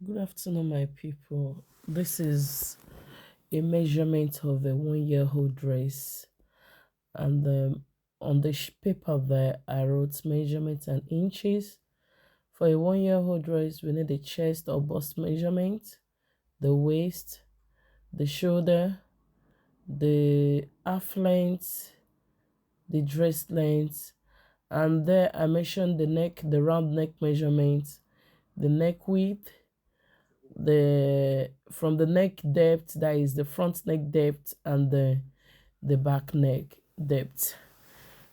Good afternoon, my people. This is a measurement of a 1-year-old dress, and on the paper there, I wrote measurements and inches. For a 1-year-old dress, we need the chest or bust measurement, the waist, the shoulder, the half length, the dress length, and there I mentioned the neck, the round neck measurement, the neck width, the from the neck depth, that is the front neck depth, and the back neck depth.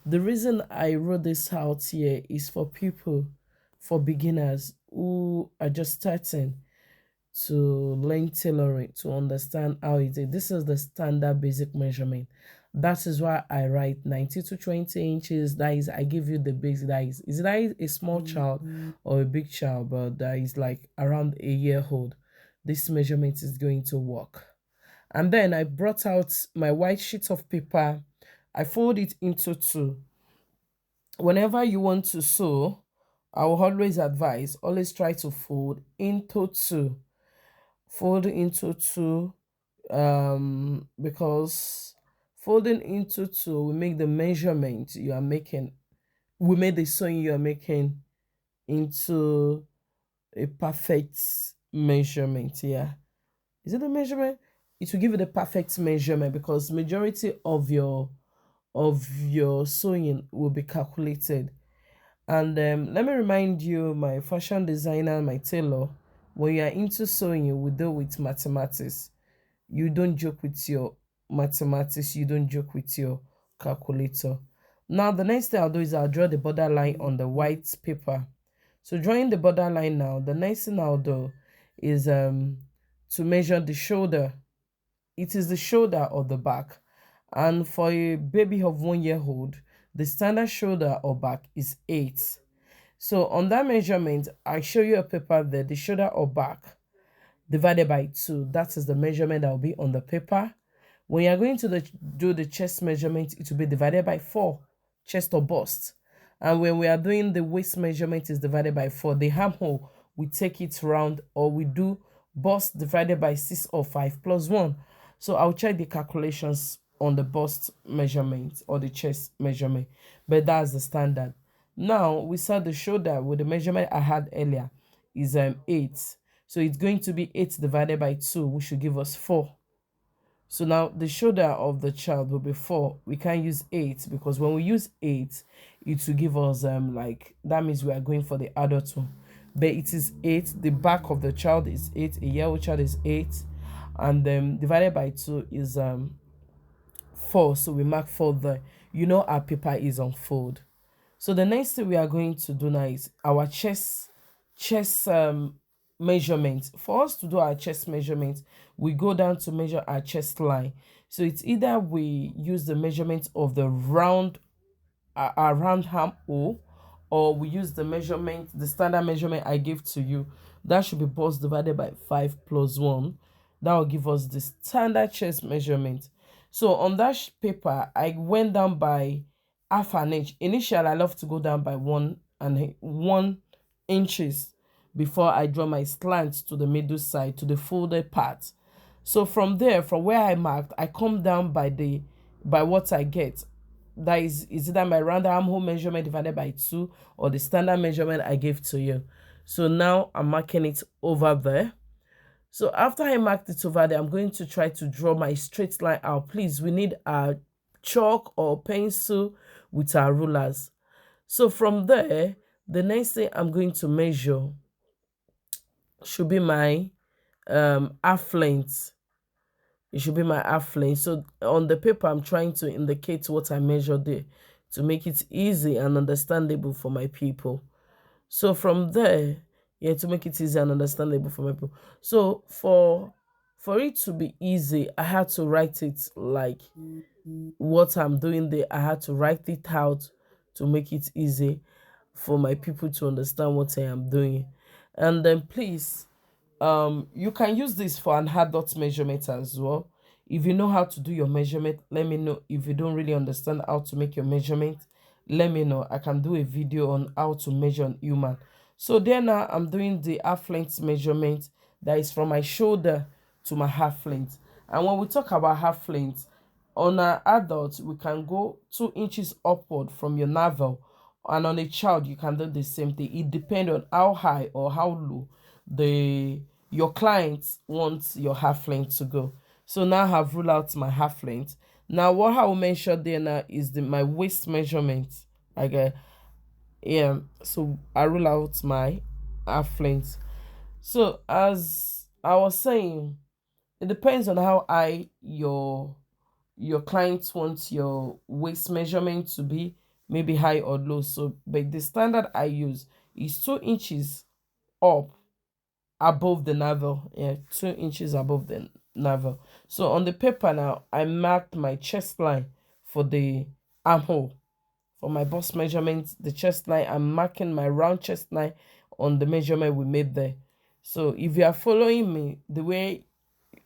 The reason I wrote this out here is for people, for beginners who are just starting to learn tailoring, to understand how it is. This is the standard basic measurement. That is why I write 90 to 20 inches. That is, I give you the basic. That is that a small child or a big child, but that is like around a year old. This measurement is going to work. And then I brought out my white sheet of paper. I fold it into two. Whenever you want to sew, I will always advise, always try to fold into two. Fold into two, because folding into two will make the measurement you are making, will make the sewing you are making into a perfect measurement. Yeah, is it the measurement? It will give you the perfect measurement, because majority of your sewing will be calculated. And let me remind you, my fashion designer, my tailor, when you are into sewing, you will deal with mathematics. You don't joke with your mathematics, you don't joke with your calculator. Now, the next thing I'll do is I'll draw the borderline on the white paper. So drawing the borderline now, the next thing I'll do is to measure the shoulder. It is the shoulder or the back. And for a baby of 1 year old, the standard shoulder or back is 8. So on that measurement, I show you a paper there, the shoulder or back divided by 2. That is the measurement that will be on the paper. When you're going to do the chest measurement, it will be divided by 4, chest or bust. And when we are doing the waist measurement, is divided by 4. The armhole, we take it round, or we do bust divided by 6 or 5 plus 1. So I'll check the calculations on the bust measurement or the chest measurement, but that's the standard. Now we saw the shoulder with the measurement I had earlier is 8. So it's going to be 8 divided by 2, which should give us 4. So now the shoulder of the child will be 4. We can't use 8, because when we use 8, it will give us like, that means we are going for the adult one. But it is 8. The back of the child is 8. A year-old child is 8, and divided by 2 is 4. So we mark 4 there. You know our paper is on fold. So the next thing we are going to do now is our chest measurement. For us to do our chest measurement, we go down to measure our chest line. So it's either we use the measurement of the round armhole, or we use the measurement, the standard measurement I gave to you. That should be bust divided by 5 plus 1. That will give us the standard chest measurement. So on that paper, I went down by half an inch. Initially, I love to go down by 1 inches before I draw my slant to the middle side, to the folded part. So from there, from where I marked, I come down by what I get. That is either my round armhole measurement divided by 2, or the standard measurement I gave to you. So now I'm marking it over there. So after I marked it over there, I'm going to try to draw my straight line out. Please, we need a chalk or pencil with our rulers. So from there, the next thing I'm going to measure should be my half length. It should be my half length. So on the paper, I'm trying to indicate what I measured there to make it easy and understandable for my people. So from there, yeah, to make it easy and understandable for my people. So for it to be easy, I had to write it like what I'm doing there. I had to write it out to make it easy for my people to understand what I am doing. And then please, you can use this for an adult measurement as well. If you know how to do your measurement, let me know. If you don't really understand how to make your measurement, let me know. I can do a video on how to measure on human. So there now I'm doing the half length measurement. that is from my shoulder to my half length. And when we talk about half length, on an adult, we can go 2 inches upward from your navel, and on a child, you can do the same thing. It depends on how high or how low the your client wants your half length to go. So now I have ruled out my half length. Now what I will measure there now is my waist measurement. Okay, yeah. So I rule out my half length. So as I was saying, it depends on how high your client wants your waist measurement to be, maybe high or low. So but the standard I use is 2 inches up above the navel. Yeah, 2 inches above the navel. So on the paper now, I marked my chest line for the armhole. For my bust measurement, the chest line, I'm marking my round chest line on the measurement we made there. So if you are following me the way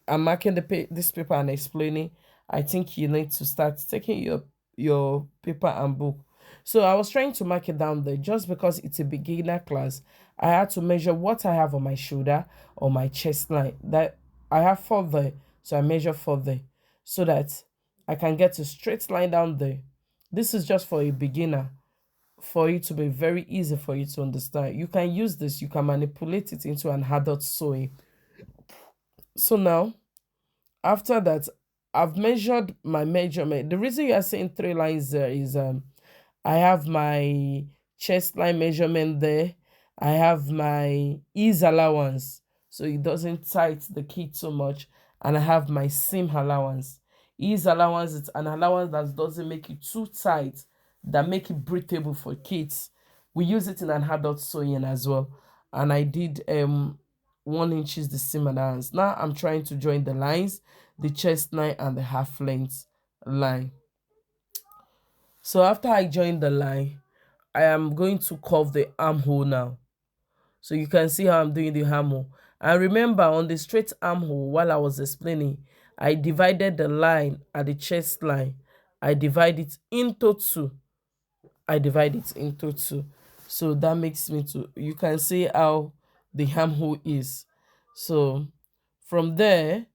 I'm marking this paper and explaining, I think you need to start taking your paper and book. So I was trying to mark it down there just because it's a beginner class. I had to measure what I have on my shoulder or my chest line. That I have 4 there, so I measure 4 there so that I can get a straight line down there. This is just for a beginner, for it to be very easy for you to understand. You can use this, you can manipulate it into an adult sewing. So now, after that, I've measured my measurement. The reason you are seeing 3 lines there is I have my chest line measurement there. I have my ease allowance, so it doesn't tight the kit so much. And I have my seam allowance. Ease allowance is an allowance that doesn't make it too tight, that make it breathable for kids. We use it in an adult sewing as well. And I did 1 inch is the seam allowance. Now I'm trying to join the lines, the chest line and the half length line. So after I join the line, I am going to curve the armhole now. So you can see how I'm doing the armhole. And remember, on the straight armhole, while I was explaining, I divided the line at the chest line. I divide it into 2. I divide it into 2. So that makes me to, you can see how the armhole is. So from there,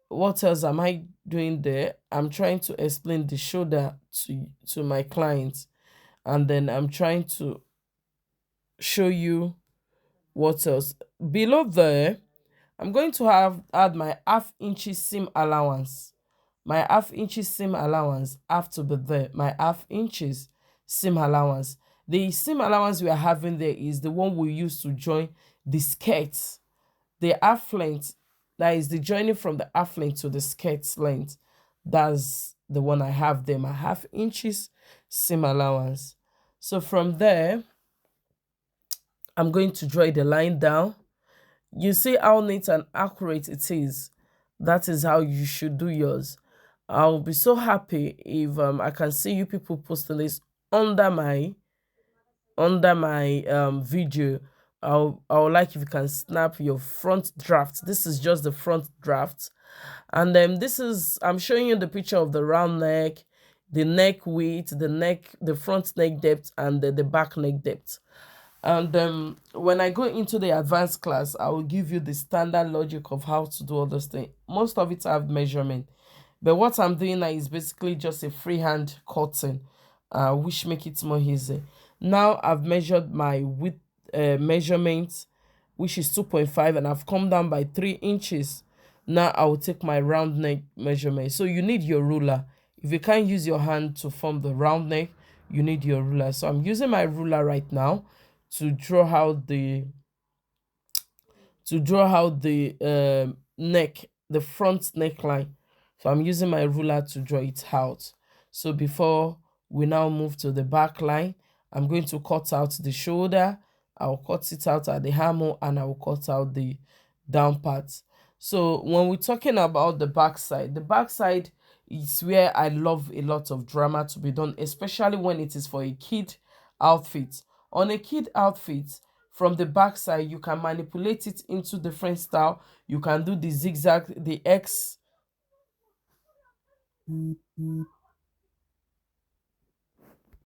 what else am I doing there? I'm trying to explain the shoulder to my clients, and then I'm trying to show you what else. Below there, I'm going to add my half-inch seam allowance. My half-inch seam allowance have to be there. My half-inch seam allowance. The seam allowance we are having there is the one we use to join the skirts. The half length, that is the joining from the half length to the skirt's length. That's the one I have there, my half-inch seam allowance. So from there, I'm going to draw the line down. You see how neat and accurate it is. That is how you should do yours. I'll be so happy if I can see you people posting this under my video. I would like if you can snap your front draft. This is just the front draft. And then this is, I'm showing you the picture of the round neck, the neck width, the front neck depth, and the back neck depth. And when I go into the advanced class, I will give you the standard logic of how to do all those things. Most of it have measurement, but what I'm doing now is basically just a freehand cutting, which make it more easy. Now I've measured my width measurement, which is 2.5, and I've come down by 3 inches. Now I will take my round neck measurement. So you need your ruler. If you can't use your hand to form the round neck, you need your ruler. So I'm using my ruler right now to draw out the neck, the front neckline. So I'm using my ruler to draw it out. So before we now move to the back line, I'm going to cut out the shoulder. I'll cut it out at the armhole, and I will cut out the down part. So when we're talking about the backside is where I love a lot of drama to be done, especially when it is for a kid outfit. On a kid outfit, from the backside, you can manipulate it into different style. You can do the zigzag, the X.